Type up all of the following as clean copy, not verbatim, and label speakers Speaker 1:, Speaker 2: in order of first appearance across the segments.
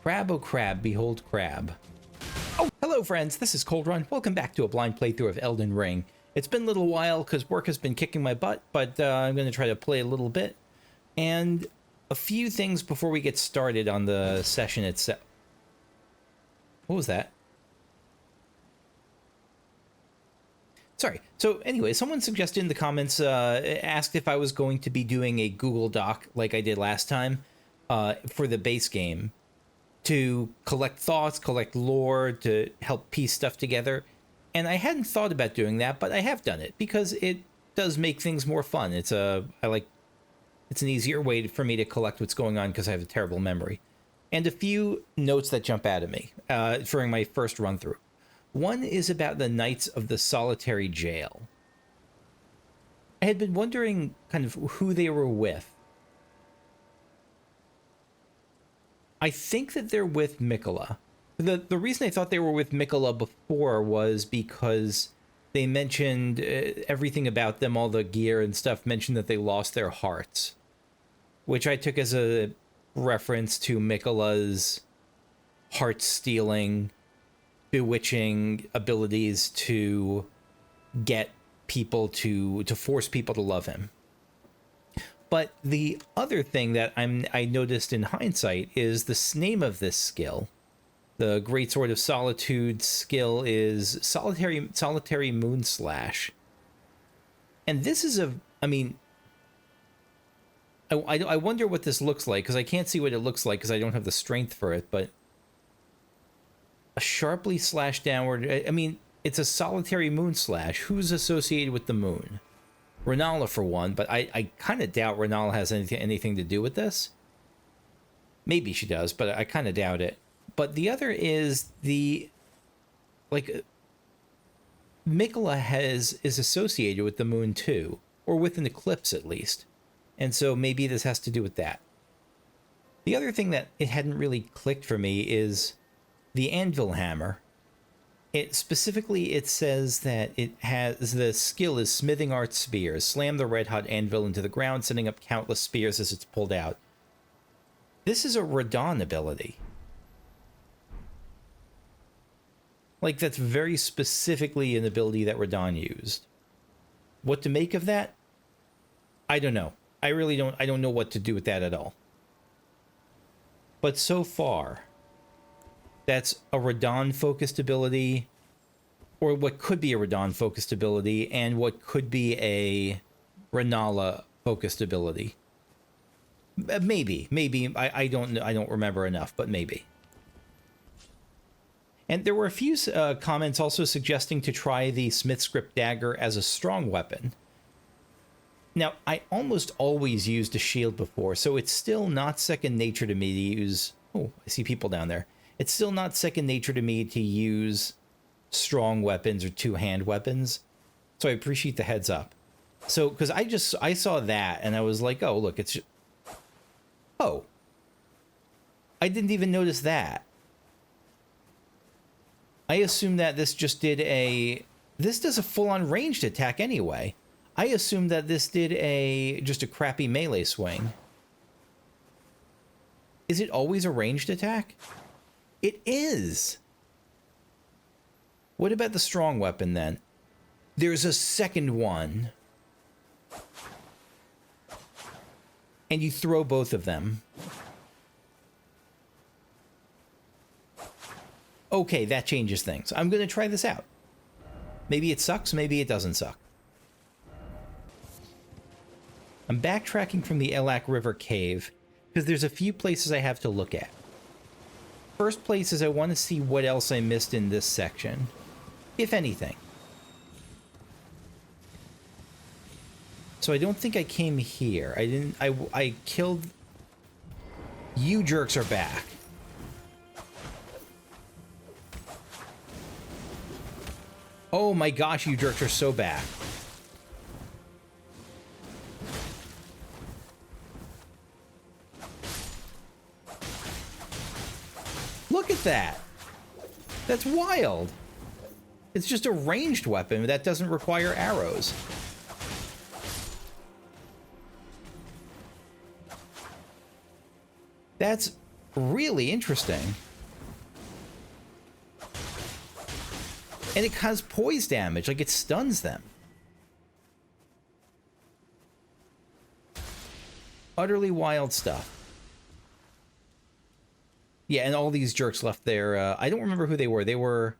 Speaker 1: Crab, oh crab, behold crab. Oh, hello friends, this is Cold Run. Welcome back to a blind playthrough of Elden Ring. It's been a little while because work has been kicking my butt, but I'm going to try to play a little bit. And a few things before we get started on the session itself. What was that? Sorry. So anyway, someone suggested in the comments, asked if I was going to be doing a Google Doc like I did last time for the base game to collect thoughts, collect lore, to help piece stuff together. And I hadn't thought about doing that, but I have done it because it does make things more fun. It's an easier way for me to collect what's going on because I have a terrible memory. And a few notes that jump out at me during my first run through. One is about the Knights of the Solitary Jail. I had been wondering kind of who they were with. I think that they're with Mikola. The reason I thought they were with Mikola before was because they mentioned everything about them, all the gear and stuff, mentioned that they lost their hearts. Which I took as a reference to Mikola's heart-stealing, bewitching abilities to get people to force people to love him. But the other thing that I noticed in hindsight is the name of this skill. The Great Sword of Solitude skill is Solitary Moonslash. And this is I wonder what this looks like, because I can't see what it looks like because I don't have the strength for it, but a sharply slashed downward, it's a solitary moon slash. Who's associated with the moon? Renala for one, but I kind of doubt Renala has anything to do with this. Maybe she does, but I kind of doubt it. But the other is Mikola is associated with the moon too, or with an eclipse at least. And so maybe this has to do with that. The other thing that it hadn't really clicked for me is the anvil hammer. It says that the skill is smithing art spears. Slam the red hot anvil into the ground, sending up countless spears as it's pulled out. This is a Radahn ability. Like, that's very specifically an ability that Radahn used. What to make of that? I don't know. I don't know what to do with that at all. But so far, that's a Radahn-focused ability, or what could be a Radahn-focused ability, and what could be a Renala-focused ability. Maybe. I don't know. I don't remember enough, but maybe. And there were a few comments also suggesting to try the Smith Script Dagger as a strong weapon. Now, I almost always used a shield before, so it's still not second nature to me to use... Oh, I see people down there. It's still not second nature to me to use strong weapons or two-hand weapons, so I appreciate the heads up. So, because I saw that, and I was like, oh, look, it's... Oh. I didn't even notice that. I assumed that this just did a... This does a full-on ranged attack anyway. I assumed that this did just a crappy melee swing. Is it always a ranged attack? It is. What about the strong weapon then? There's a second one. And you throw both of them. Okay, that changes things. I'm going to try this out. Maybe it sucks, maybe it doesn't suck. I'm backtracking from the Ellac River Cave because there's a few places I have to look at. First place is I want to see what else I missed in this section, if anything. So I don't think I came here. I killed... You jerks are back. Oh my gosh, you jerks are so back. Look at that. That's wild. It's just a ranged weapon that doesn't require arrows. That's really interesting. And it causes poise damage, like it stuns them. Utterly wild stuff. Yeah, and all these jerks left there. I don't remember who they were. They were...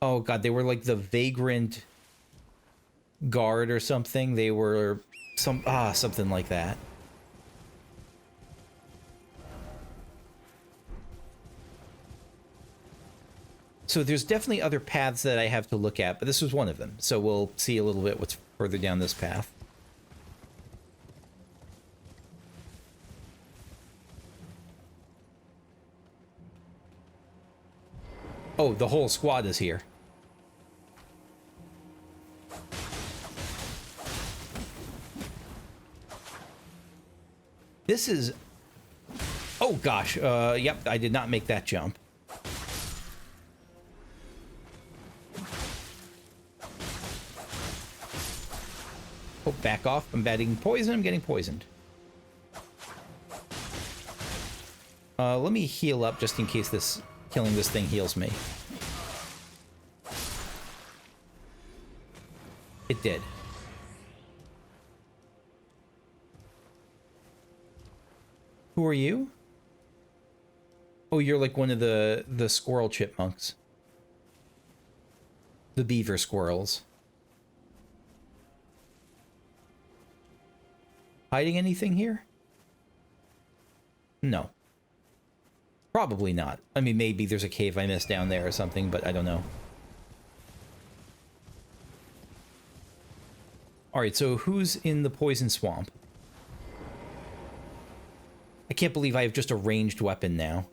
Speaker 1: Oh, God, they were like the Vagrant Guard or something. They were something like that. So there's definitely other paths that I have to look at, but this was one of them. So we'll see a little bit what's further down this path. Oh, the whole squad is here. This is... Oh, gosh. Yep, I did not make that jump. Oh, back off. I'm getting poisoned. I'm getting poisoned. Let me heal up just in case killing this thing heals me. It did. Who are you? Oh, you're like one of the squirrel chipmunks. The beaver squirrels. Hiding anything here? No. Probably not. I mean, maybe there's a cave I missed down there or something, but I don't know. Alright, so who's in the poison swamp? I can't believe I have just a ranged weapon now.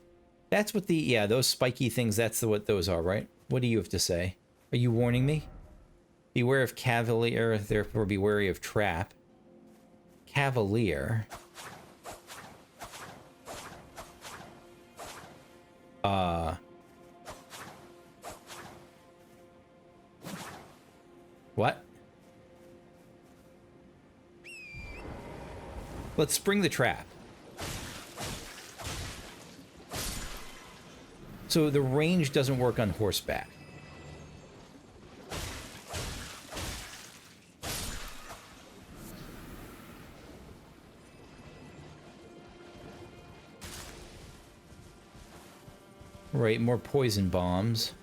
Speaker 1: That's what the... Yeah, those spiky things, that's what those are, right? What do you have to say? Are you warning me? Beware of Cavalier, therefore be wary of Trap. Cavalier. What? Let's spring the trap. So the range doesn't work on horseback. Right, more poison bombs.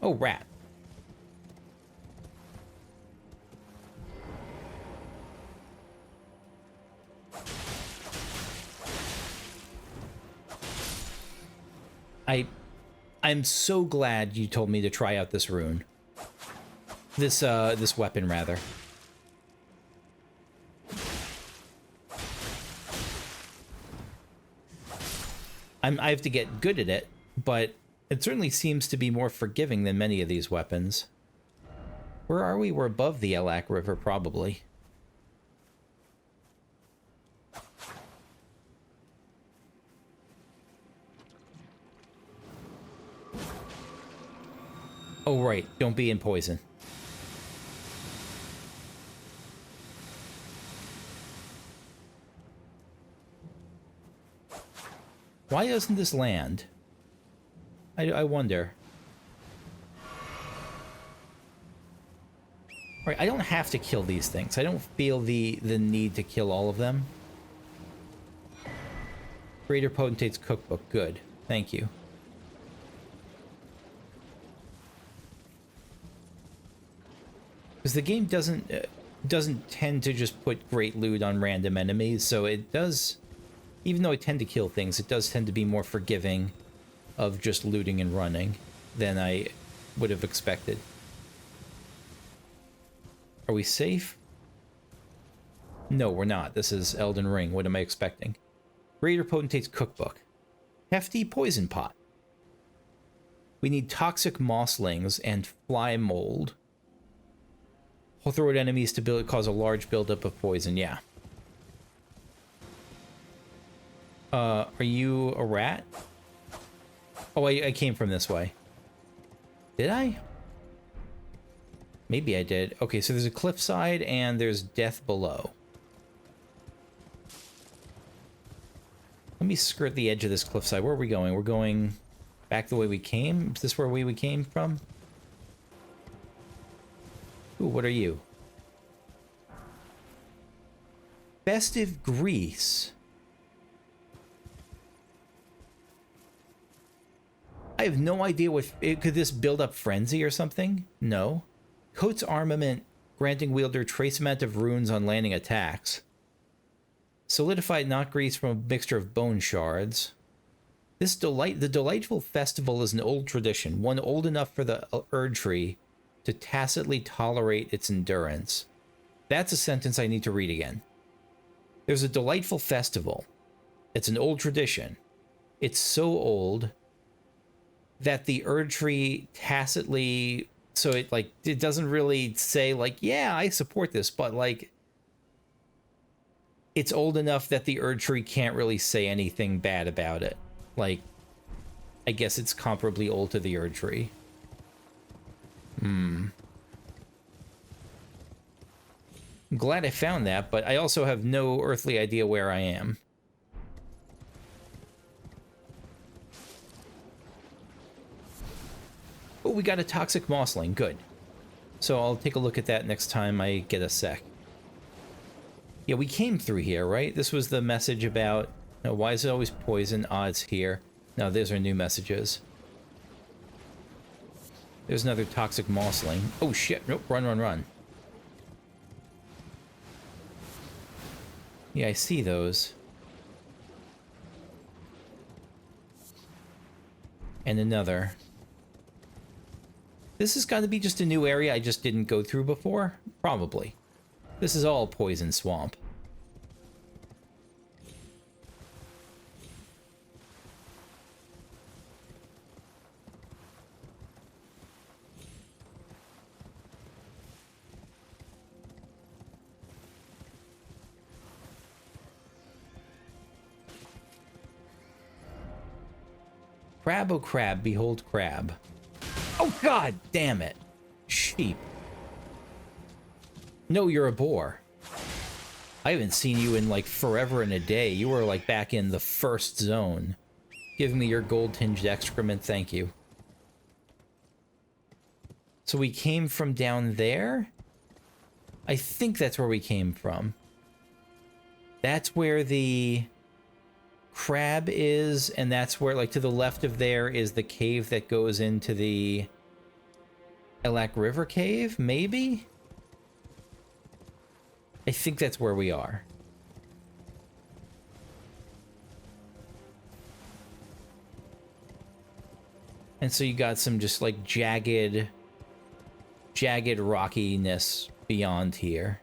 Speaker 1: Oh, rat. I'm so glad you told me to try out this rune. This weapon, rather. I have to get good at it, but it certainly seems to be more forgiving than many of these weapons. Where are we? We're above the Ellac River, probably. Oh, right. Don't be in poison. Why doesn't this land? I wonder. Right, I don't have to kill these things. I don't feel the need to kill all of them. Greater Potentate's Cookbook. Good. Thank you. Because the game doesn't tend to just put great loot on random enemies, so it does... Even though I tend to kill things, it does tend to be more forgiving of just looting and running than I would have expected. Are we safe? No, we're not. This is Elden Ring. What am I expecting? Greater Potentate's Cookbook. Hefty Poison Pot. We need toxic mosslings and fly mold. Will throw at enemies to cause a large buildup of poison. Yeah. Are you a rat? Oh, I came from this way. Did I? Maybe I did. Okay, so there's a cliffside and there's death below. Let me skirt the edge of this cliffside. Where are we going? We're going back the way we came? Is this where we came from? Ooh, what are you? Festive Grease. I have no idea what... Could this build up frenzy or something? No. Coats armament, granting wielder trace amount of runes on landing attacks. Solidified knot grease from a mixture of bone shards. The delightful festival is an old tradition, one old enough for the Erd tree to tacitly tolerate its endurance. That's a sentence I need to read again. There's a delightful festival. It's an old tradition. It's so old that the Erd tree tacitly, so it doesn't really say like, yeah, I support this, but like, it's old enough that the Erd tree can't really say anything bad about it. Like, I guess it's comparably old to the Erd tree. I'm glad I found that, but I also have no earthly idea where I am. Oh, we got a toxic mossling. Good. So I'll take a look at that next time I get a sec. Yeah, we came through here, right? This was the message about... No, why is it always poison? Ah, it's here. No, those are new messages. There's another toxic mossling. Oh, shit. Nope. Run, run, run. Yeah, I see those. And another. This has got to be just a new area I just didn't go through before? Probably. This is all poison swamp. Crab, oh crab, behold crab. Oh god damn it. Sheep. No, you're a boar. I haven't seen you in like forever and a day. You were like back in the first zone. Give me your gold-tinged excrement, thank you. So we came from down there? I think that's where we came from. That's where the crab is, and that's where, like, to the left of there is the cave that goes into the Ellac River Cave, maybe? I think that's where we are. And so you got some just, like, jagged rockiness beyond here.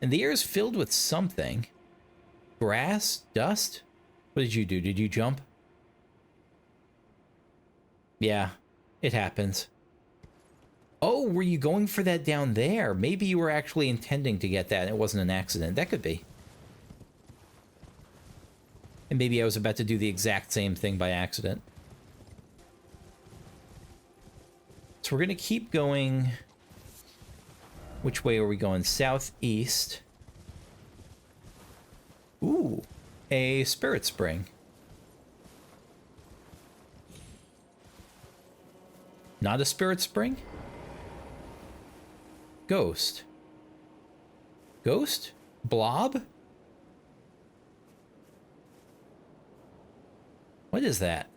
Speaker 1: And the air is filled with something. Grass? Dust? What did you do? Did you jump? Yeah, it happens. Oh, were you going for that down there? Maybe you were actually intending to get that and it wasn't an accident. That could be. And maybe I was about to do the exact same thing by accident. So we're going to keep going. Which way are we going? Southeast. Ooh, a Spiritspring. Not a Spiritspring? Ghost. Ghost? Blob? What is that?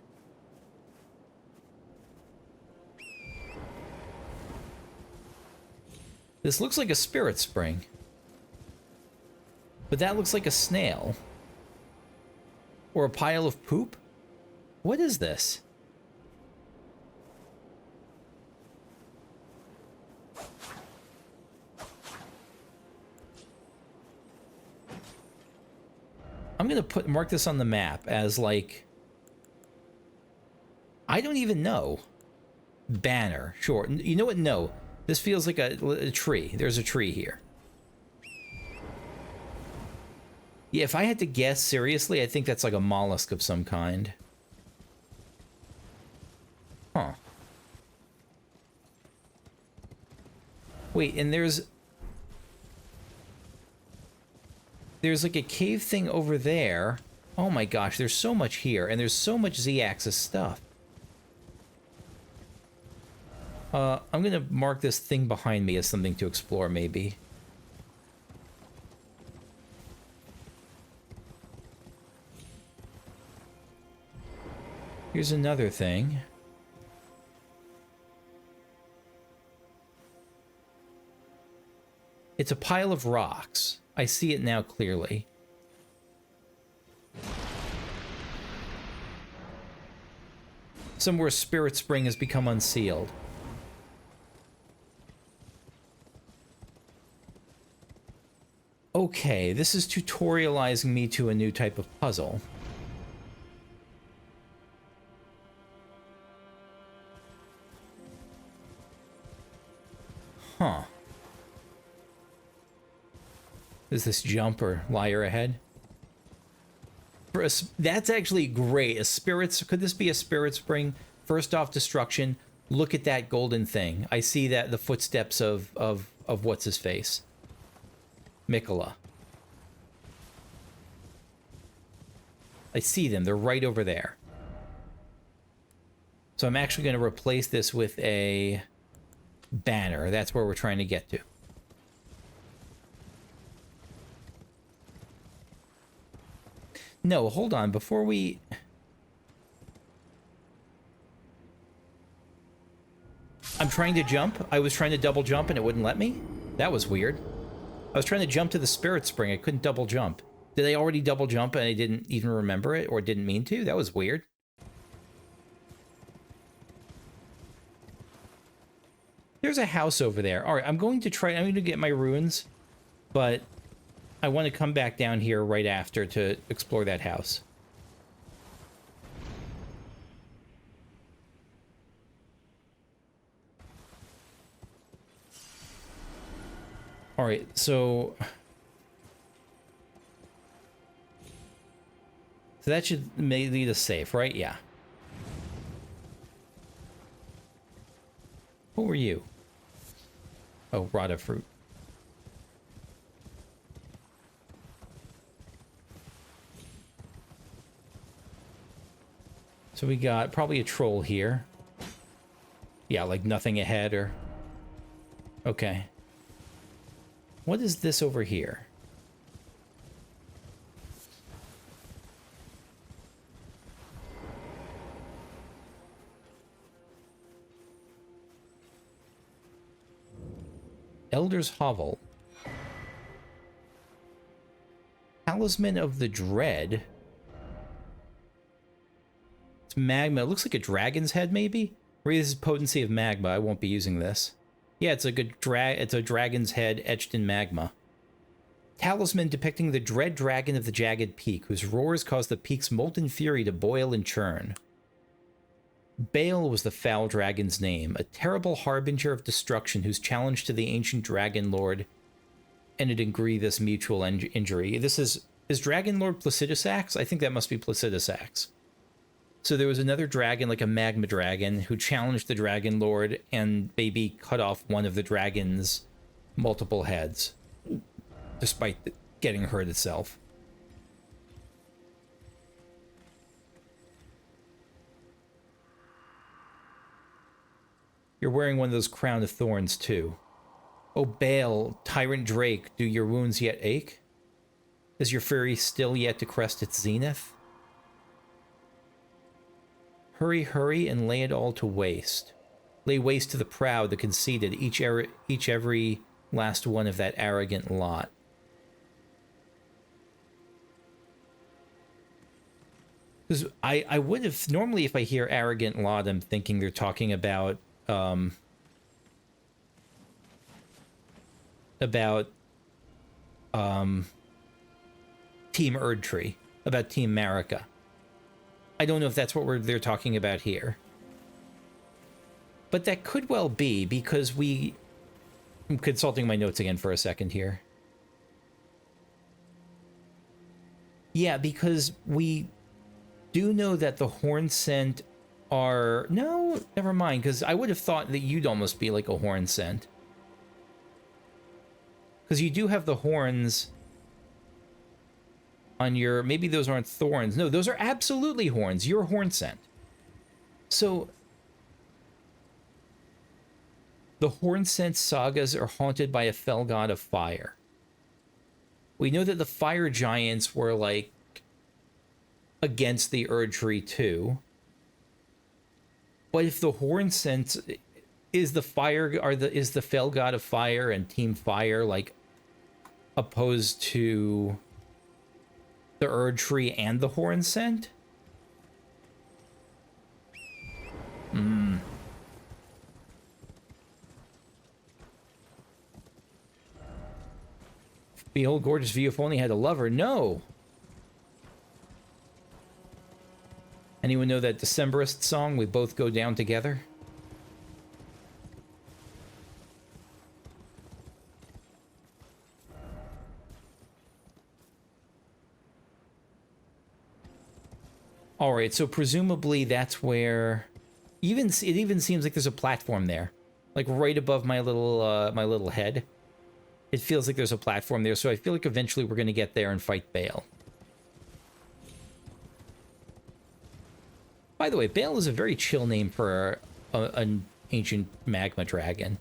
Speaker 1: This looks like a Spiritspring. But that looks like a snail. Or a pile of poop? What is this? I'm gonna mark this on the map as like... I don't even know. Banner, sure. You know what? No. This feels like a tree. There's a tree here. Yeah, if I had to guess, seriously, I think that's like a mollusk of some kind. Huh. Wait, and there's like a cave thing over there. Oh my gosh, there's so much here, and there's so much Z-axis stuff. I'm gonna mark this thing behind me as something to explore, maybe. Here's another thing. It's a pile of rocks. I see it now clearly. Somewhere Spiritspring has become unsealed. Okay, this is tutorializing me to a new type of puzzle. Huh. Is this jump or liar ahead? That's actually great. Could this be a spirit spring? First off, destruction. Look at that golden thing. I see that the footsteps of what's his face, Mikola. I see them. They're right over there. So I'm actually going to replace this with a banner. That's where we're trying to get to. No, hold on. Before we... I'm trying to jump. I was trying to double jump and it wouldn't let me. That was weird. I was trying to jump to the Spirit Spring. I couldn't double jump. Did I already double jump and I didn't even remember it or didn't mean to? That was weird. There's a house over there. All right, I'm going to get my runes, but I want to come back down here right after to explore that house. All right, so that should lead us safe, right? Yeah. What were you? Oh, rotted fruit. So we got probably a troll here. Yeah, like nothing ahead or... Okay. What is this over here? Elder's Hovel. Talisman of the Dread. It's magma. It looks like a dragon's head, maybe? Raises potency of magma. I won't be using this. Yeah, it's a good it's a dragon's head etched in magma. Talisman depicting the dread dragon of the jagged peak, whose roars cause the peak's molten fury to boil and churn. Baal was the foul dragon's name, a terrible harbinger of destruction whose challenge to the ancient dragon lord ended in grievous mutual injury. This is Dragon Lord Placidusax? I think that must be Placidusax. So there was another dragon, like a magma dragon, who challenged the dragon lord and maybe cut off one of the dragon's multiple heads, despite getting hurt itself. You're wearing one of those crown of thorns, too. O Baal, tyrant Drake, do your wounds yet ache? Is your fury still yet to crest its zenith? Hurry, hurry, and lay it all to waste. Lay waste to the proud, the conceited, each every last one of that arrogant lot. Because I would have... Normally, if I hear arrogant lot, I'm thinking they're talking about... Team Erdtree, about Team Marika. I don't know if that's what they're talking about here. But that could well be, because I'm consulting my notes again for a second here. Yeah, because we do know that the horn scent are... No, never mind, because I would have thought that you'd almost be like a horn scent. Because you do have the horns on your... Maybe those aren't thorns. No, those are absolutely horns. You're horn scent. So... The horn scent sagas are haunted by a fell god of fire. We know that the fire giants were, like, against the Erdtree too. But if the horn scent is the fire, is the fell god of fire and Team Fire, like, opposed to the Erdtree and the horn scent? Behold, gorgeous view, if only had a lover. No! Anyone know that Decemberist song, We Both Go Down Together? Alright, so presumably that's where... it even seems like there's a platform there. Like right above my little head. It feels like there's a platform there, so I feel like eventually we're going to get there and fight Baal. By the way, Baal is a very chill name for an ancient magma dragon.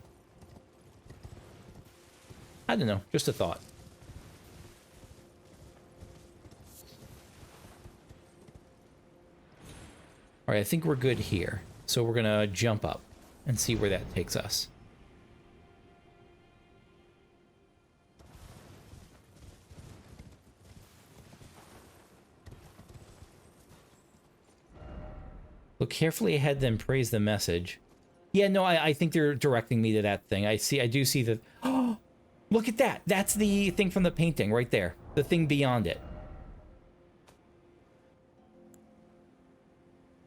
Speaker 1: I don't know, just a thought. Alright, I think we're good here. So we're going to jump up and see where that takes us. Look carefully ahead, then praise the message. Yeah, no, I think they're directing me to that thing. I do see the... Oh, look at that! That's the thing from the painting right there. The thing beyond it.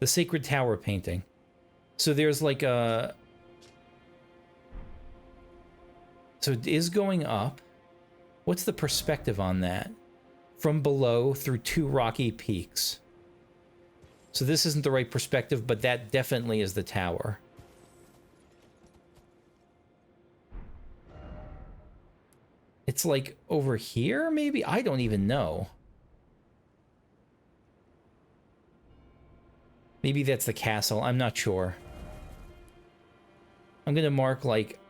Speaker 1: The Sacred Tower painting. So there's like a... So it is going up. What's the perspective on that? From below through 2 rocky peaks. So this isn't the right perspective, but that definitely is the tower. It's like over here, maybe? I don't even know. Maybe that's the castle. I'm not sure. I'm going to mark, like...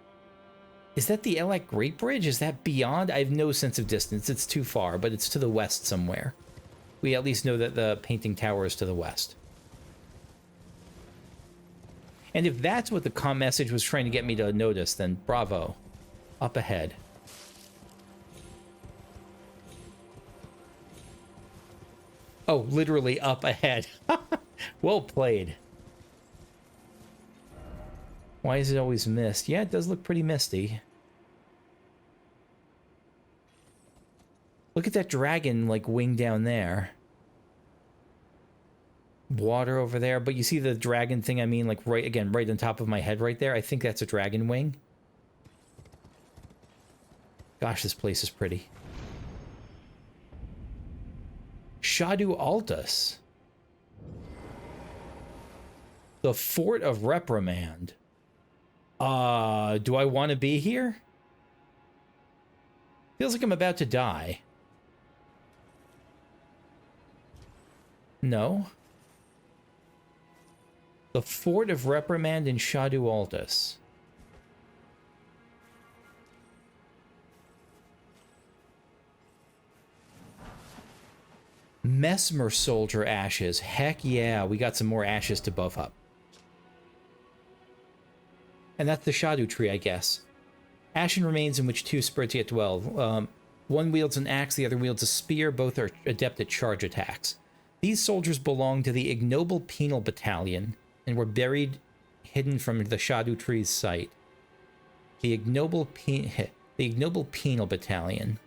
Speaker 1: Is that the Ellac Great Bridge? Is that beyond? I have no sense of distance. It's too far, but it's to the west somewhere. We at least know that the painting tower is to the west. And if that's what the comm message was trying to get me to notice, then bravo. Up ahead. Oh, literally up ahead. Well played. Why is it always mist? Yeah, it does look pretty misty. Look at that dragon, like, wing down there. Water over there, but you see the dragon thing, I mean, like, right on top of my head right there? I think that's a dragon wing. Gosh, this place is pretty. Scadu Altus. The Fort of Reprimand. Do I want to be here? Feels like I'm about to die. No. The Fort of Reprimand in Scadu Altus. Mesmer Soldier ashes. Heck yeah, we got some more ashes to buff up. And that's the Scadu tree, I guess. Ashen remains in which 2 spirits yet dwell. One wields an axe, the other wields a spear. Both are adept at charge attacks. These soldiers belong to the Ignoble Penal Battalion and were buried hidden from the Scadu tree's sight. The Ignoble Penal Battalion.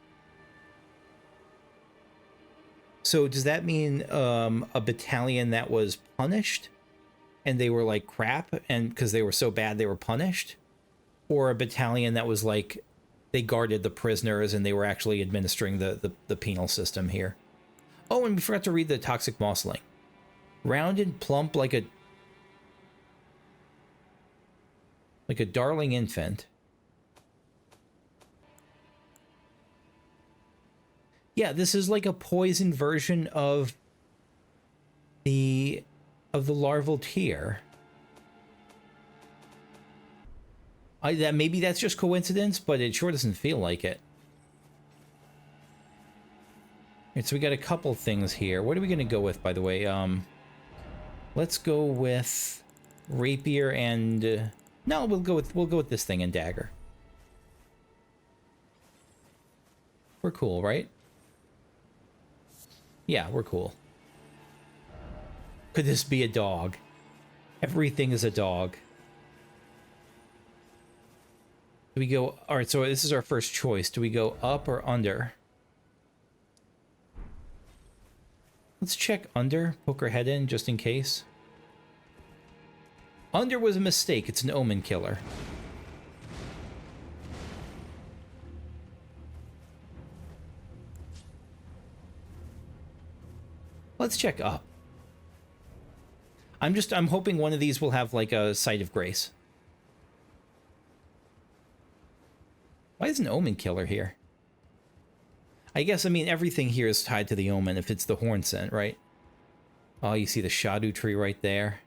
Speaker 1: So does that mean a battalion that was punished and they were like crap and because they were so bad they were punished? Or a battalion that was like they guarded the prisoners and they were actually administering the penal system here? Oh, and we forgot to read the Toxic Mossling. Rounded, plump like a darling infant. Yeah, this is like a poison version of the larval tear. That maybe that's just coincidence, but it sure doesn't feel like it. Right, so we got a couple things here. What are we gonna go with, by the way? Let's go with rapier and no, we'll go with this thing and dagger. We're cool, right? Yeah, we're cool. Could this be a dog? Everything is a dog. Do we go... Alright, so this is our first choice. Do we go up or under? Let's check under. Poke our head in, just in case. Under was a mistake. It's an omen killer. Let's check up. I'm hoping one of these will have, like, a Sight of Grace. Why is an omen killer here? I guess, I mean, everything here is tied to the omen if it's the horn scent, right? Oh, you see the Scadu tree right there.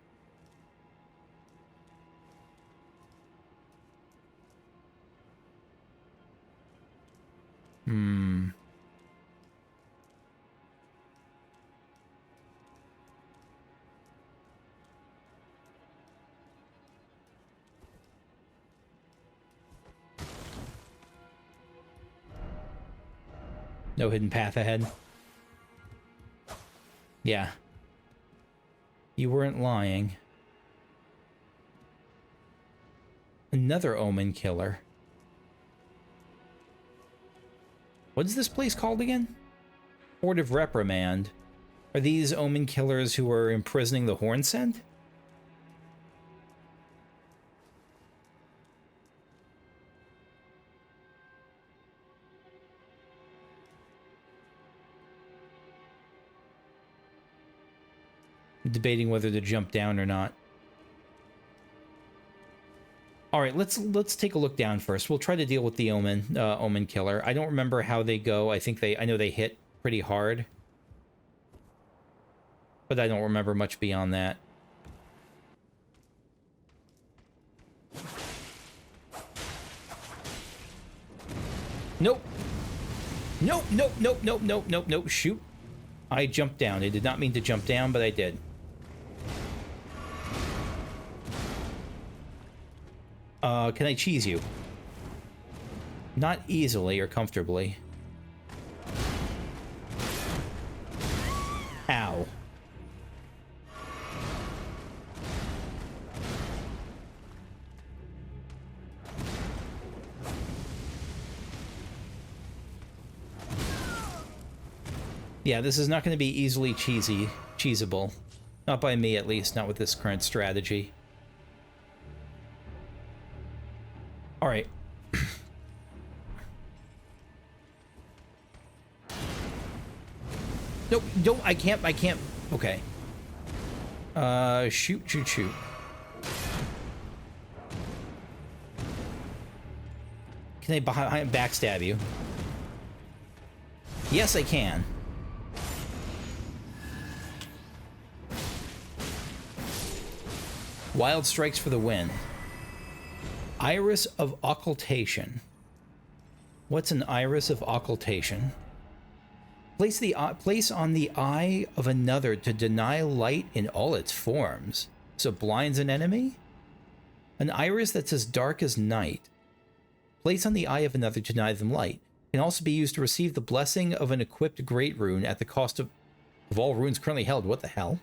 Speaker 1: No hidden path ahead. Yeah. You weren't lying. Another omen killer. What is this place called again? Horde of Reprimand. Are these omen killers who are imprisoning the horn scent? Debating whether to jump down or not. All right, let's take a look down first. We'll try to deal with the omen killer. I don't remember how they go. I know they hit pretty hard, but I don't remember much beyond that. Nope. Nope, nope, nope, nope, nope, nope, nope. Shoot. I jumped down. I did not mean to jump down, but I did. Can I cheese you? Not easily or comfortably. Ow. Yeah, this is not going to be easily cheesable. Not by me, at least. Not with this current strategy. All right. Nope, don't, I can't. Okay. Shoot. Can I backstab you? Yes, I can. Wild strikes for the win. Iris of Occultation. What's an Iris of Occultation? Place on the eye of another to deny light in all its forms, so blinds an enemy? An iris that's as dark as night. Place on the eye of another to deny them light. Can also be used to receive the blessing of an equipped great rune at the cost of all runes currently held. What the hell?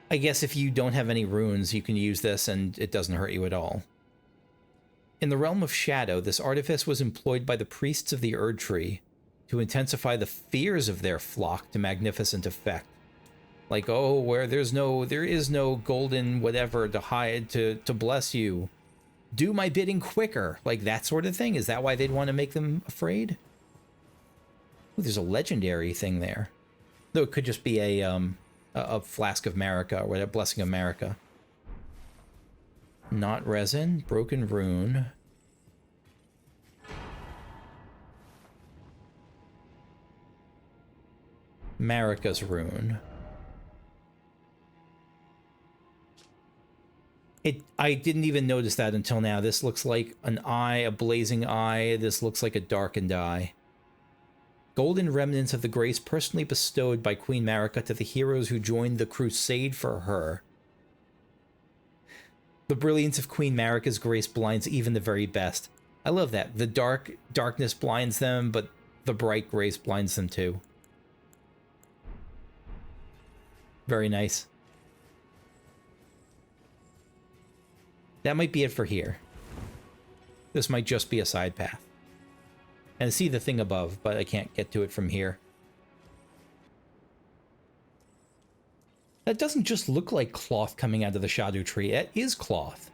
Speaker 1: I guess if you don't have any runes, you can use this and it doesn't hurt you at all. In the realm of shadow, this artifice was employed by the priests of the Erd Tree to intensify the fears of their flock to magnificent effect. Like, oh, where there is no golden whatever to hide to bless you. Do my bidding quicker. Like that sort of thing. Is that why they'd want to make them afraid? Ooh, there's a legendary thing there. Though it could just be a flask of Marika, or a blessing of Marika. Not resin, broken rune. Marika's rune. I didn't even notice that until now. This looks like an eye, a blazing eye. This looks like a darkened eye. Golden remnants of the grace personally bestowed by Queen Marika to the heroes who joined the crusade for her. The brilliance of Queen Marika's grace blinds even the very best. I love that. The darkness blinds them, but the bright grace blinds them too. Very nice. That might be it for here. This might just be a side path. And I see the thing above, but I can't get to it from here. That doesn't just look like cloth coming out of the Scadu tree. It is cloth.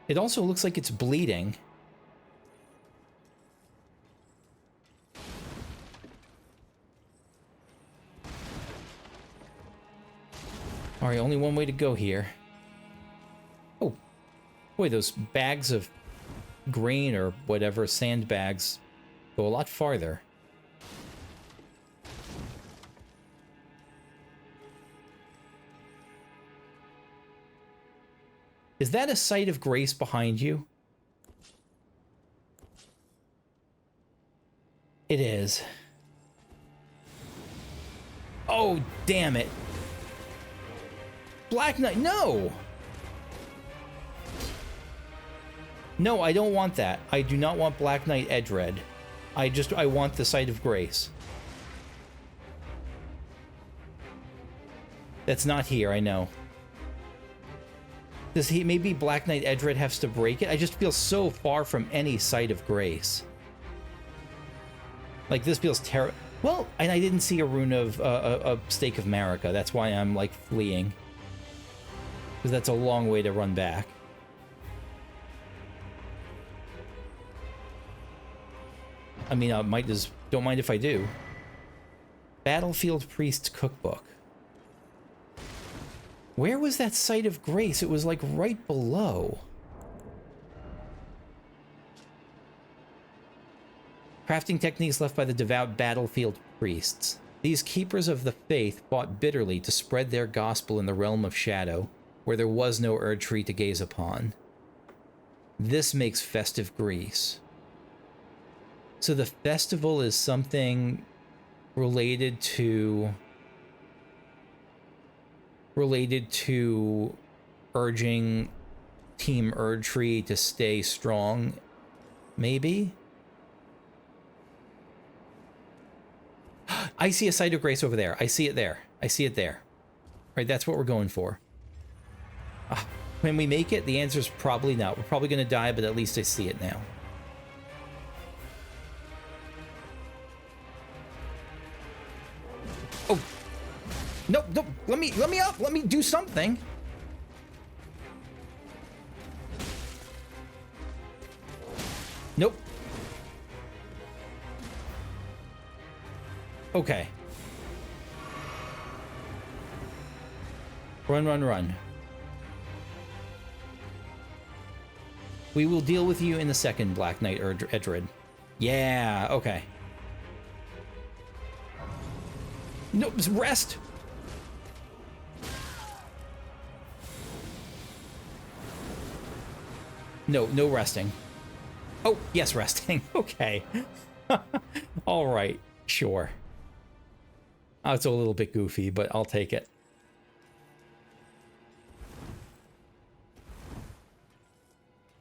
Speaker 1: It also looks like it's bleeding. Alright, only one way to go here. Oh, boy, those bags of grain or whatever, sandbags, go a lot farther. Is that a site of grace behind you? It is. Oh, damn it. Black Knight, no! No, I don't want that. I do not want Black Knight Edredd. I want the Site of Grace. That's not here, I know. Does he, maybe Black Knight Edredd has to break it? I just feel so far from any Site of Grace. Like, this feels terrible. Well, and I didn't see a rune of, a Stake of Marika. That's why I'm, like, fleeing. Because that's a long way to run back. I mean, I might just... Don't mind if I do. Battlefield Priest's Cookbook. Where was that Site of Grace? It was, like, right below. Crafting techniques left by the devout battlefield priests. These keepers of the faith fought bitterly to spread their gospel in the realm of shadow, where there was no Erd tree to gaze upon. This makes festive Greece. So the festival is something related to urging Team Erd tree to stay strong, maybe? I see a Site of Grace over there. I see it there. I see it there. Right, that's what we're going for. When we make it, the answer is probably not. We're probably going to die, but at least I see it now. Oh. No, no, let me up. Let me do something. Nope. Okay. Run, run, run. We will deal with you in the second, Black Knight Edredd. Yeah, okay. No, rest! No, no resting. Oh, yes, resting. Okay. All right, sure. Oh, it's a little bit goofy, but I'll take it.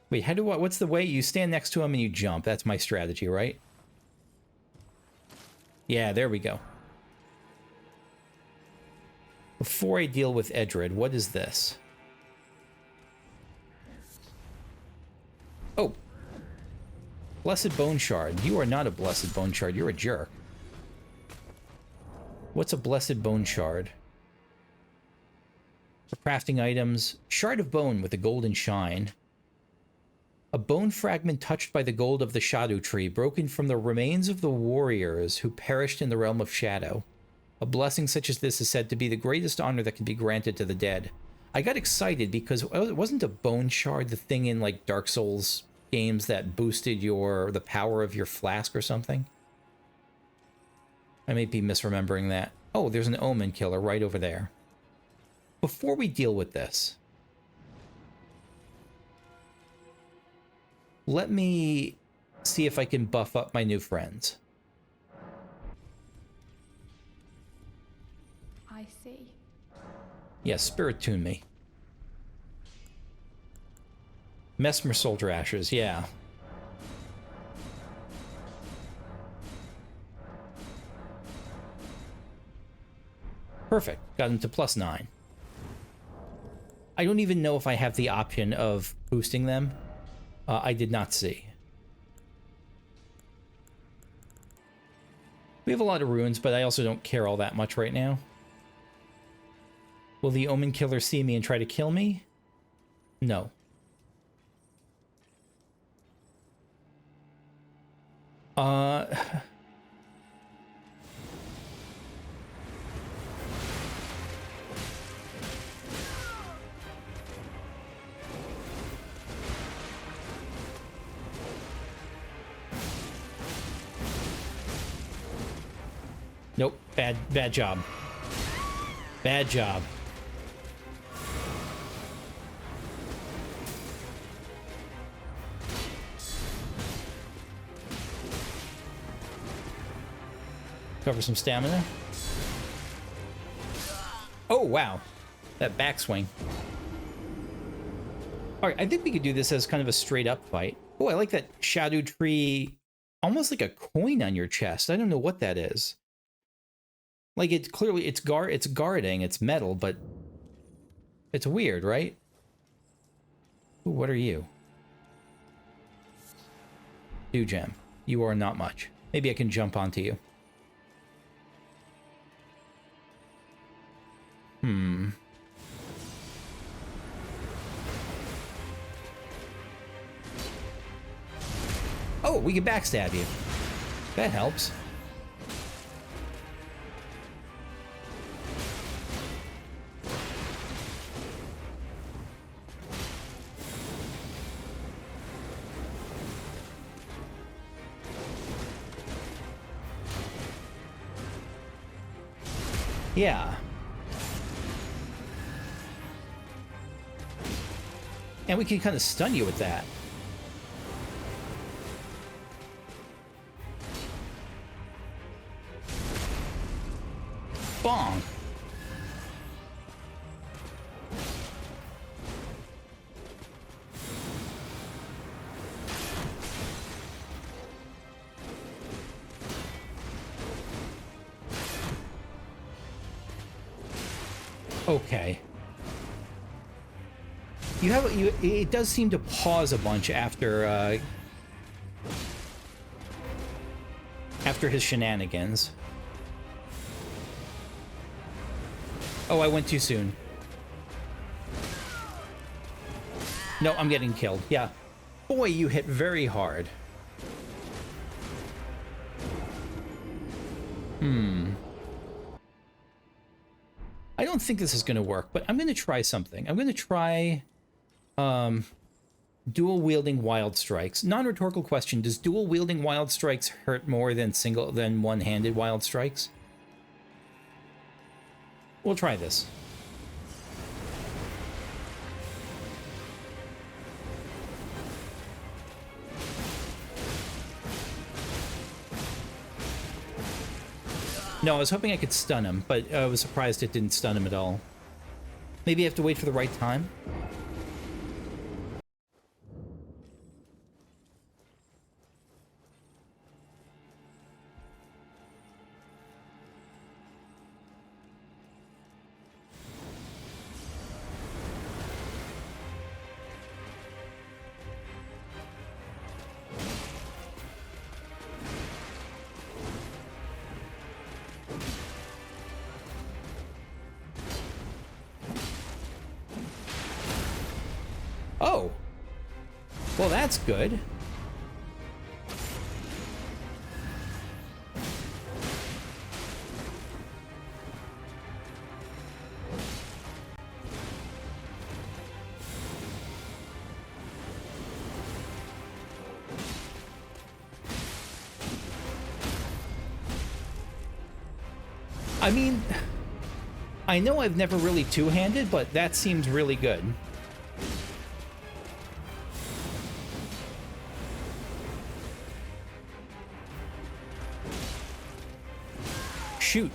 Speaker 1: Wait, how do I... What's the way? You stand next to him and you jump. That's my strategy, right? Yeah, there we go. Before I deal with Edredd, what is this? Oh. Blessed Bone Shard. You are not a Blessed Bone Shard. You're a jerk. What's a Blessed Bone Shard? For crafting items, Shard of Bone with a golden shine. A bone fragment touched by the gold of the Scadu tree, broken from the remains of the warriors who perished in the realm of shadow. A blessing such as this is said to be the greatest honor that can be granted to the dead. I got excited because it wasn't a bone shard the thing in like Dark Souls games that boosted the power of your flask or something? I may be misremembering that. Oh, there's an omen killer right over there. Before we deal with this, let me see if I can buff up my new friends.
Speaker 2: I see.
Speaker 1: Yes, spirit tune me. Mesmer Soldier Ashes, yeah. Perfect. Got him to +9. I don't even know if I have the option of boosting them. I did not see. We have a lot of runes, but I also don't care all that much right now. Will the Omen Killer see me and try to kill me? No. Nope. Bad job. Bad job. Cover some stamina. Oh, wow. That backswing. Alright, I think we could do this as kind of a straight-up fight. Oh, I like that shadow tree. Almost like a coin on your chest. I don't know what that is. Like, it's clearly, it's guarding, it's metal, but it's weird, right? Ooh, what are you? Dew gem. You are not much. Maybe I can jump onto you. Oh, we can backstab you. That helps. Yeah. And we can kind of stun you with that. Bong. Okay. It does seem to pause a bunch after his shenanigans. Oh, I went too soon. No, I'm getting killed. Yeah. Boy, you hit very hard. I don't think this is going to work, but I'm going to try something. I'm going to try dual wielding wild strikes. Non-rhetorical question: does dual wielding wild strikes hurt more than one-handed wild strikes? We'll try this. No, I was hoping I could stun him, but I was surprised it didn't stun him at all. Maybe I have to wait for the right time? Oh. Well, that's good. I mean, I know I've never really two-handed, but that seems really good. Shoot.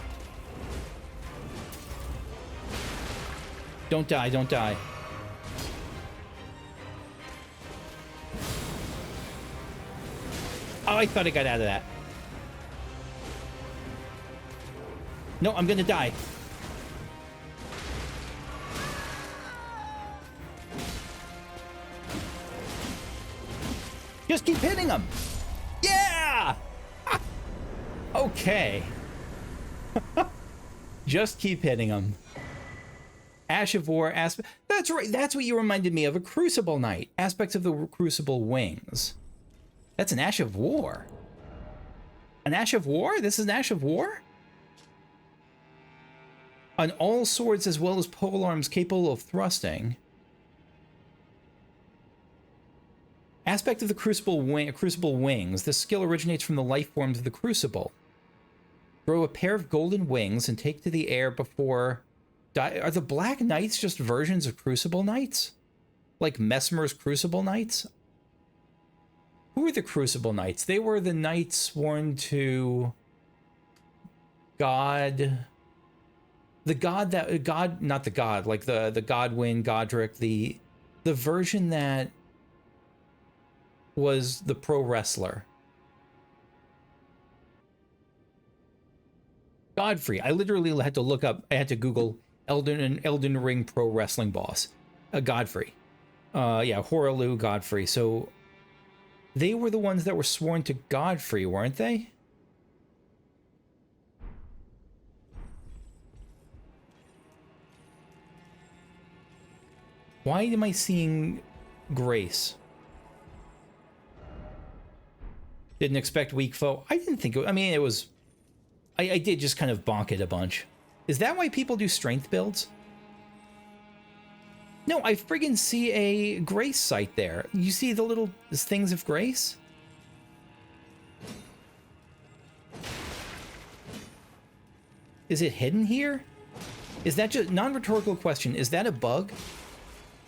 Speaker 1: Don't die, don't die. Oh, I thought I got out of that. No, I'm gonna die. Just keep hitting him. Yeah! Okay. Just keep hitting him. Ash of War aspect. That's right. That's what you reminded me of. A Crucible Knight. Aspects of the Crucible wings. That's an Ash of War. An Ash of War? This is an Ash of War? On all swords as well as polearms capable of thrusting. Aspect of the Crucible wings. This skill originates from the life forms of the Crucible. Grow a pair of golden wings and take to the air before... Are the Black Knights just versions of Crucible Knights? Like Messmer's Crucible Knights? Who are the Crucible Knights? They were the knights sworn to... God... The god that... God... Not the god. Like the Godwyn, Godric. The version that was the pro wrestler. Godfrey. I literally had to look up... I had to Google... Elden Ring pro wrestling boss. Godfrey. Yeah, Horalu Godfrey. So they were the ones that were sworn to Godfrey, weren't they? Why am I seeing Grace? Didn't expect weak foe. I didn't think... I mean, it was... I did just kind of bonk it a bunch. Is that why people do strength builds? No, I friggin' see a Grace site there. You see the little things of Grace? Is it hidden here? Is that just... Non-rhetorical question. Is that a bug?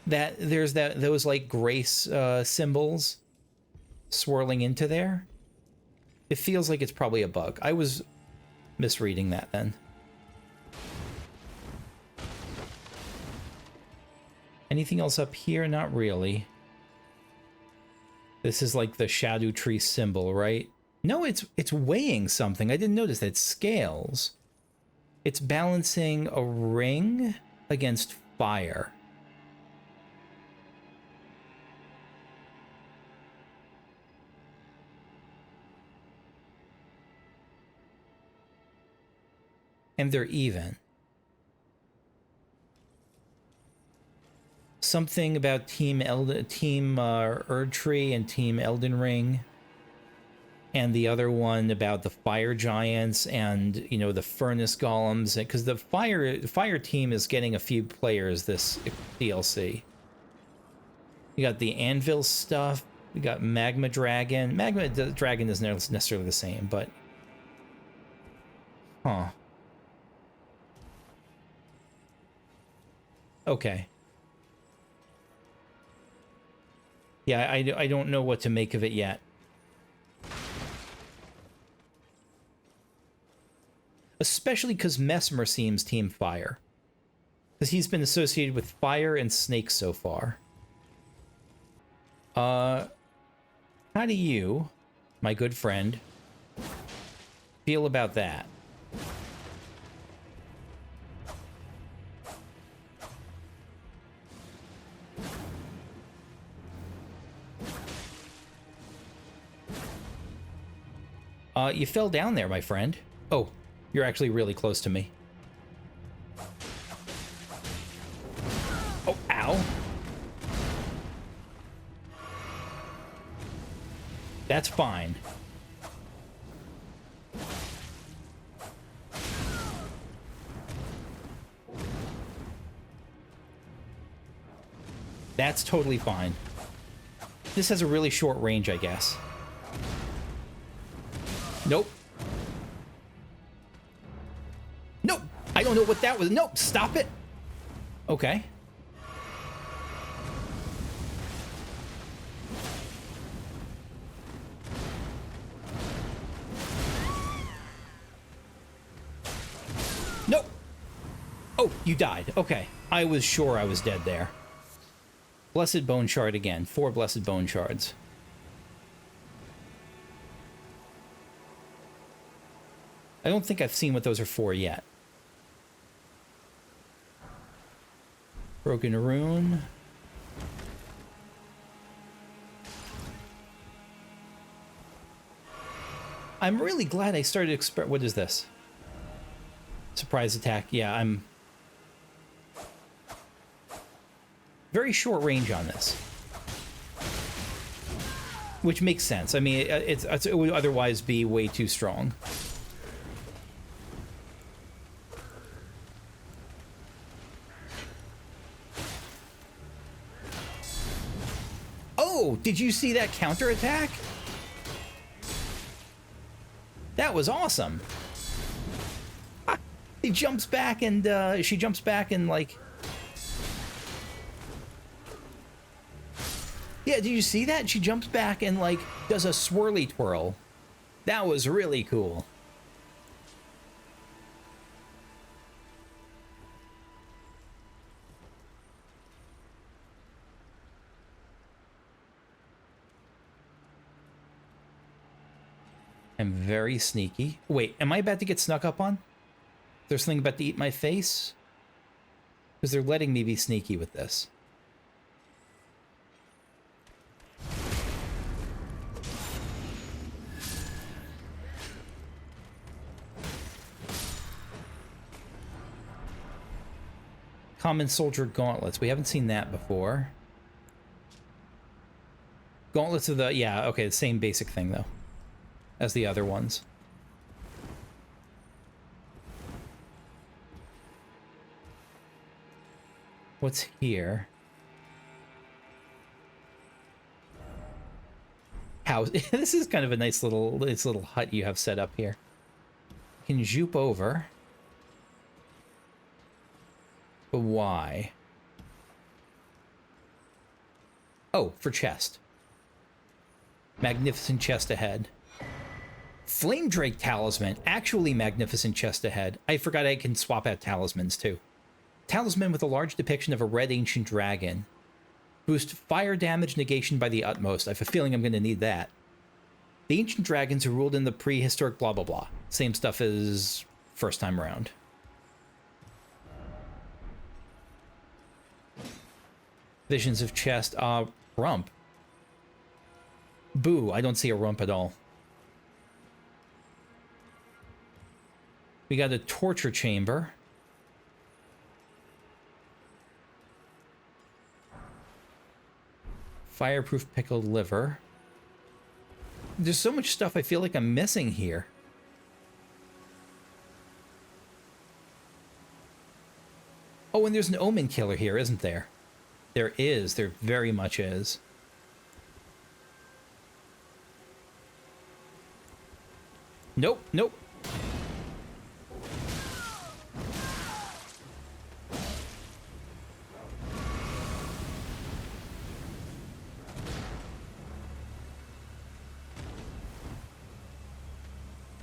Speaker 1: That there's those like Grace symbols swirling into there? It feels like it's probably a bug. I was misreading that then. Anything else up here? Not really. This is like the shadow tree symbol, right? No, it's weighing something. I didn't notice that. It scales. It's balancing a ring against fire. And they're even. Something about Team Erdtree and Team Elden Ring, and the other one about the fire giants and, you know, the furnace golems, because the fire team is getting a few players this DLC. You got the anvil stuff. We got magma dragon. Magma dragon isn't necessarily the same, but huh. Okay. Yeah, I don't know what to make of it yet. Especially because Messmer seems Team Fire. Because he's been associated with fire and snakes so far. How do you, my good friend, feel about that? You fell down there, my friend. Oh, you're actually really close to me. Oh, ow. That's fine. That's totally fine. This has a really short range, I guess. Nope. Nope. I don't know what that was. Nope, stop it. Okay. Nope. Oh, you died. Okay. I was sure I was dead there. Blessed Bone Shard again. 4 Blessed Bone Shards. I don't think I've seen what those are for yet. Broken Rune. I'm really glad I started what is this? Surprise attack. Yeah, I'm very short range on this. Which makes sense. I mean, it would otherwise be way too strong. Oh, did you see that counterattack? That was awesome. He jumps back and she jumps back and like... Yeah, did you see that? She jumps back and like does a swirly twirl. That was really cool. I'm very sneaky. Wait, am I about to get snuck up on? There's something about to eat my face? Because they're letting me be sneaky with this. Common Soldier Gauntlets. We haven't seen that before. Gauntlets of the... Yeah, okay, the same basic thing, though, as the other ones. What's here? House. This is kind of a nice little hut you have set up here. You can zoop over. But why? Oh, for chest. Magnificent chest ahead. Flame Drake Talisman. Actually magnificent chest ahead. I forgot I can swap out talismans too. Talisman with a large depiction of a red ancient dragon. Boost fire damage negation by the utmost. I have a feeling I'm going to need that. The ancient dragons who ruled in the prehistoric blah blah blah. Same stuff as first time around. Visions of chest. Rump. Boo, I don't see a rump at all. We got a torture chamber. Fireproof pickled liver. There's so much stuff I feel like I'm missing here. Oh, and there's an omen killer here, isn't there? There is. There very much is. Nope, nope.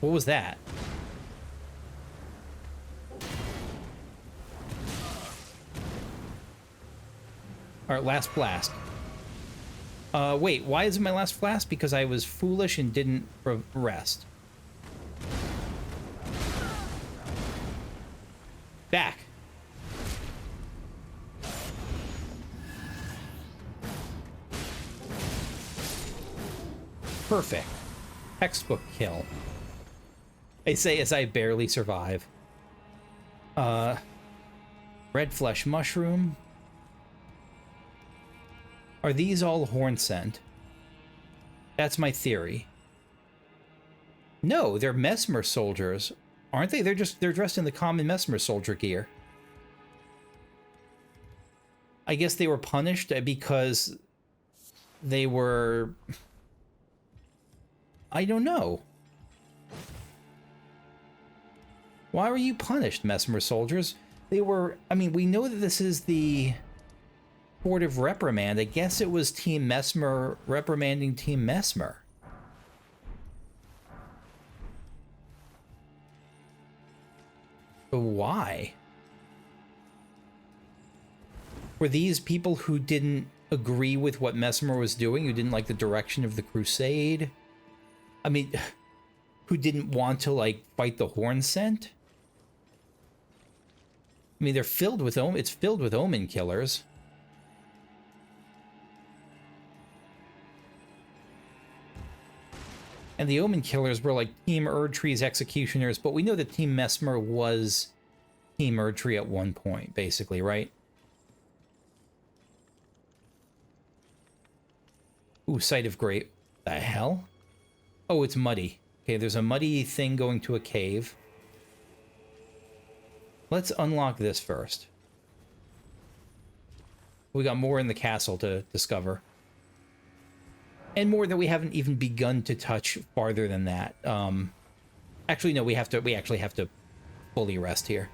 Speaker 1: What was that? All right, last blast. Wait, why is it my last blast? Because I was foolish and didn't rest. Back. Perfect. Textbook kill. I say as I barely survive. Red flesh mushroom. Are these all horn scent? That's my theory. No, they're Mesmer soldiers. Aren't they? They're dressed in the common Mesmer soldier gear. I guess they were punished because they were... I don't know. Why were you punished, Mesmer soldiers? They were... I mean, we know that this is the Court of Reprimand. I guess it was Team Mesmer reprimanding Team Mesmer. But why? Were these people who didn't agree with what Mesmer was doing, who didn't like the direction of the crusade? I mean, who didn't want to, like, fight the Horn Scent? I mean, they're filled with it's filled with omen killers. And the omen killers were like Team Erdtree's executioners, but we know that Team Mesmer was Team Erdtree at one point, basically, right? Ooh, Site of Great... The hell? Oh, it's muddy. Okay, there's a muddy thing going to a cave. Let's unlock this first. We got more in the castle to discover. And more that we haven't even begun to touch farther than that. Actually, no, we actually have to fully rest here.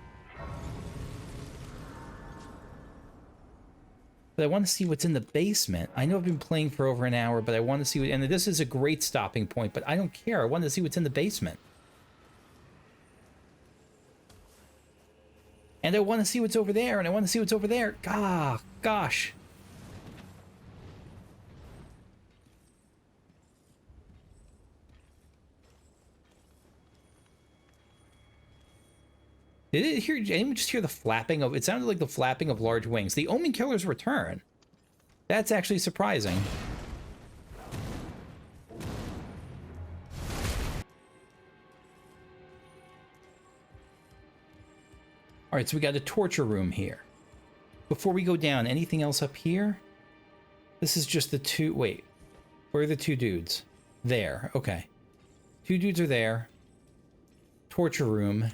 Speaker 1: But I want to see what's in the basement. I know I've been playing for over an hour, but I want to see what... And this is a great stopping point, but I don't care. I want to see what's in the basement. And I want to see what's over there, and I want to see what's over there. Ah, gosh. Did anyone just hear the flapping of... It sounded like the flapping of large wings. The Omen Killer's return. That's actually surprising. Alright, so we got a torture room here. Before we go down, anything else up here? This is just the two... Wait. Where are the two dudes? There. Okay. Two dudes are there. Torture room.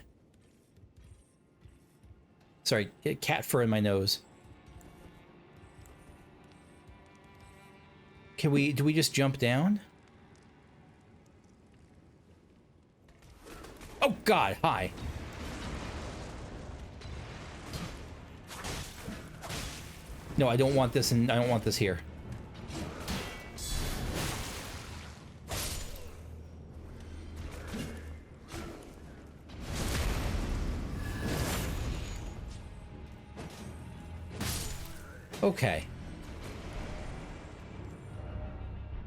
Speaker 1: Sorry, cat fur in my nose. Do we just jump down? Oh God, hi. No, I don't want this, and I don't want this here. Okay.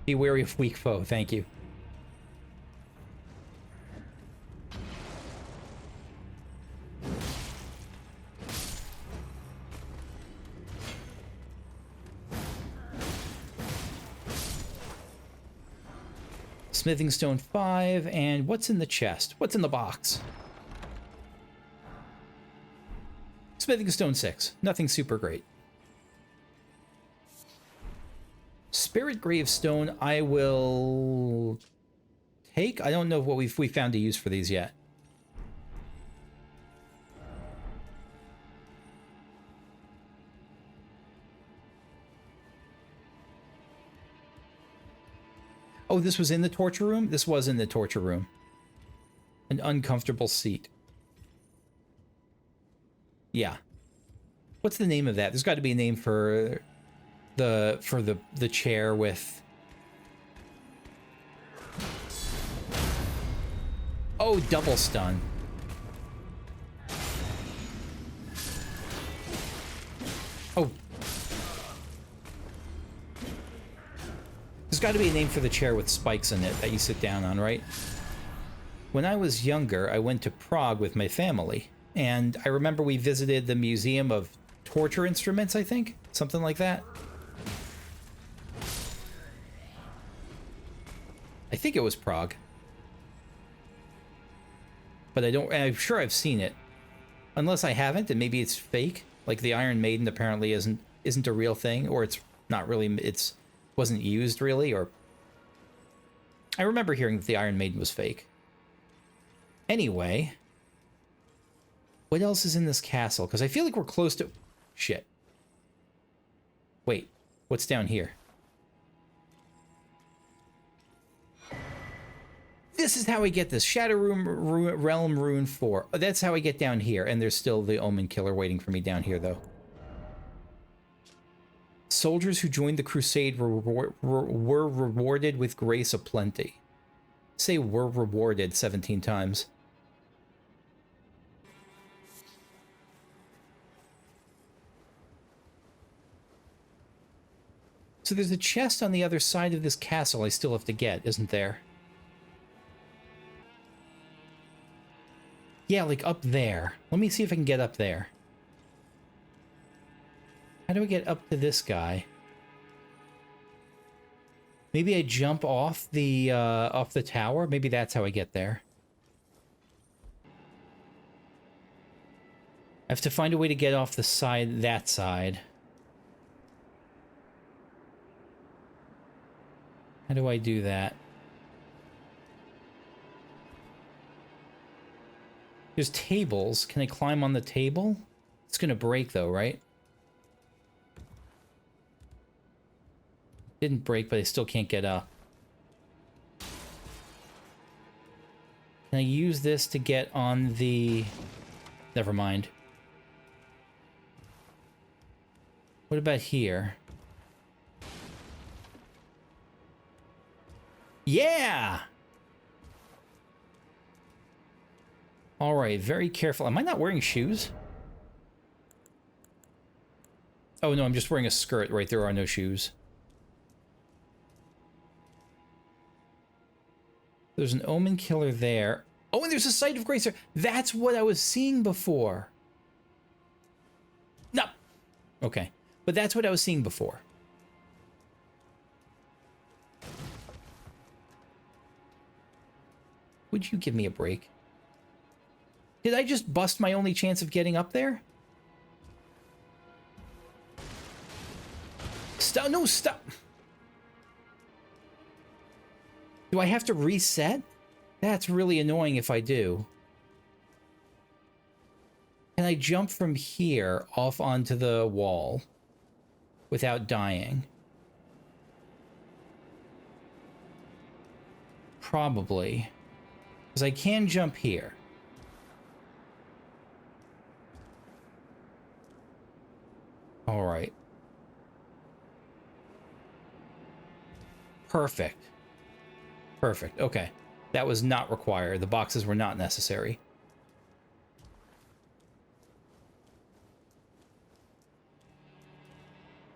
Speaker 1: Be wary of weak foe, thank you. Smithing stone 5, and what's in the chest? What's in the box? Smithing stone 6. Nothing super great. Spirit gravestone, I will take. I don't know what we found a use for these yet. Oh, this was in the torture room? This was in the torture room. An uncomfortable seat. Yeah. What's the name of that? There's got to be a name for the chair with... Oh, double stun. Oh. There's got to be a name for the chair with spikes in it that you sit down on, right? When I was younger, I went to Prague with my family, and I remember we visited the Museum of Torture Instruments, I think? Something like that. I think it was Prague. But I'm sure I've seen it. Unless I haven't, and maybe it's fake. Like the Iron Maiden apparently isn't a real thing, or it's not really, wasn't used really, or... I remember hearing that the Iron Maiden was fake. Anyway. What else is in this castle? Because I feel like we're close to... Shit. Wait. What's down here? this is how I get this. Shadow Realm Rune 4. Oh, that's how I get down here. And there's still the Omen Killer waiting for me down here, though. Soldiers who joined the crusade were rewarded with grace aplenty. Say were rewarded 17 times. So there's a chest on the other side of this castle I still have to get, isn't there? Yeah, like up there. Let me see if I can get up there. How do I get up to this guy? Maybe I jump off the tower? Maybe that's how I get there. I have to find a way to get off the side, that side. How do I do that? There's tables. Can I climb on the table? It's gonna break though, right? Didn't break, but I still can't get up. Can I use this to get on the... Never mind. What about here? Yeah! Alright, very careful. Am I not wearing shoes? Oh no, I'm just wearing a skirt. Right, there are no shoes. There's an Omen Killer there. Oh, and there's a Site of Grace there. That's what I was seeing before. No. Okay. But that's what I was seeing before. Would you give me a break? Did I just bust my only chance of getting up there? Stop. No, stop. Do I have to reset? That's really annoying if I do. Can I jump from here off onto the wall without dying? Probably. Because I can jump here. All right. Perfect. Perfect. Okay. That was not required. The boxes were not necessary.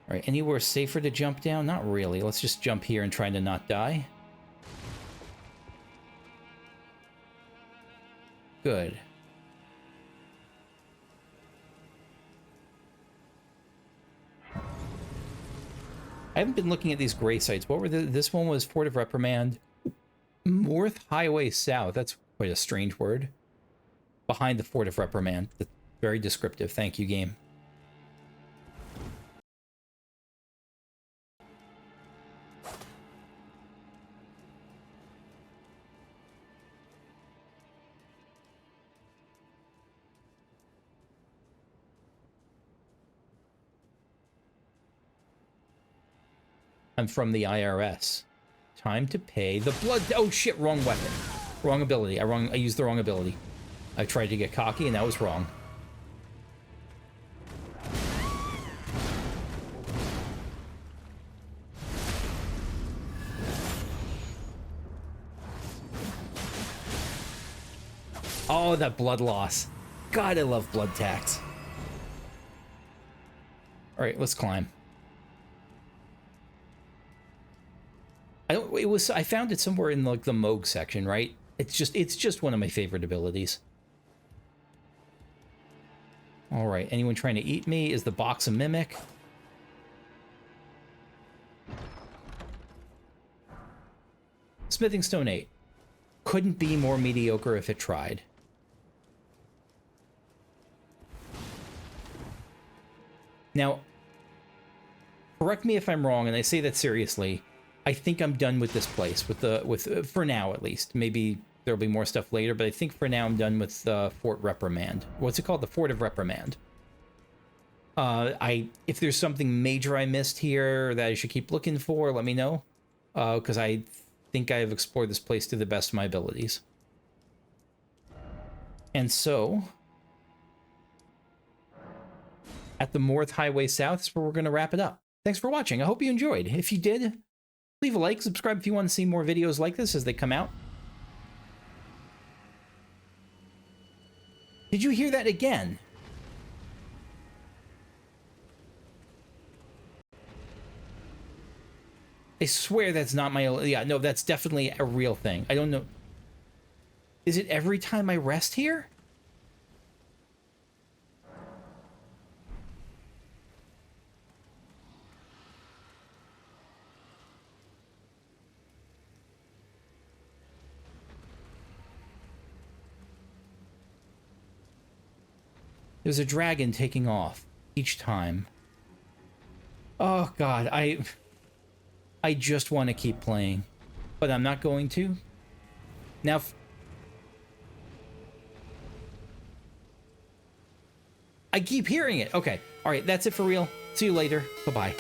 Speaker 1: All right. Anywhere safer to jump down? Not really. Let's just jump here and try to not die. Good. I haven't been looking at these gray sites. What were this one was Fort of Reprimand. North Highway South. That's quite a strange word. Behind the Fort of Reprimand. That's very descriptive. Thank you, game. I'm from the IRS. Time to pay the blood. Oh shit, wrong weapon. Wrong ability. I used the wrong ability. I tried to get cocky and that was wrong. Oh, that blood loss. God, I love blood tax. All right, let's climb. I found it somewhere in like the Moog section, right? It's just one of my favorite abilities. All right, anyone trying to eat me? Is the box a mimic? Smithing Stone 8. Couldn't be more mediocre if it tried. Now, correct me if I'm wrong, and I say that seriously. I think I'm done with this place, for now at least. Maybe there'll be more stuff later, but I think for now I'm done with Fort Reprimand. What's it called? The Fort of Reprimand. If there's something major I missed here that I should keep looking for, let me know. Because I think I have explored this place to the best of my abilities. And so, at the Morth Highway South is where we're going to wrap it up. Thanks for watching. I hope you enjoyed. If you did, leave a like, subscribe if you want to see more videos like this as they come out. Did you hear that again? I swear that's not my... Yeah, no, that's definitely a real thing. I don't know. Is it every time I rest here? There's a dragon taking off each time. Oh, God, I just want to keep playing, but I'm not going to. Now, I keep hearing it. Okay, all right, that's it for real. See you later. Bye-bye.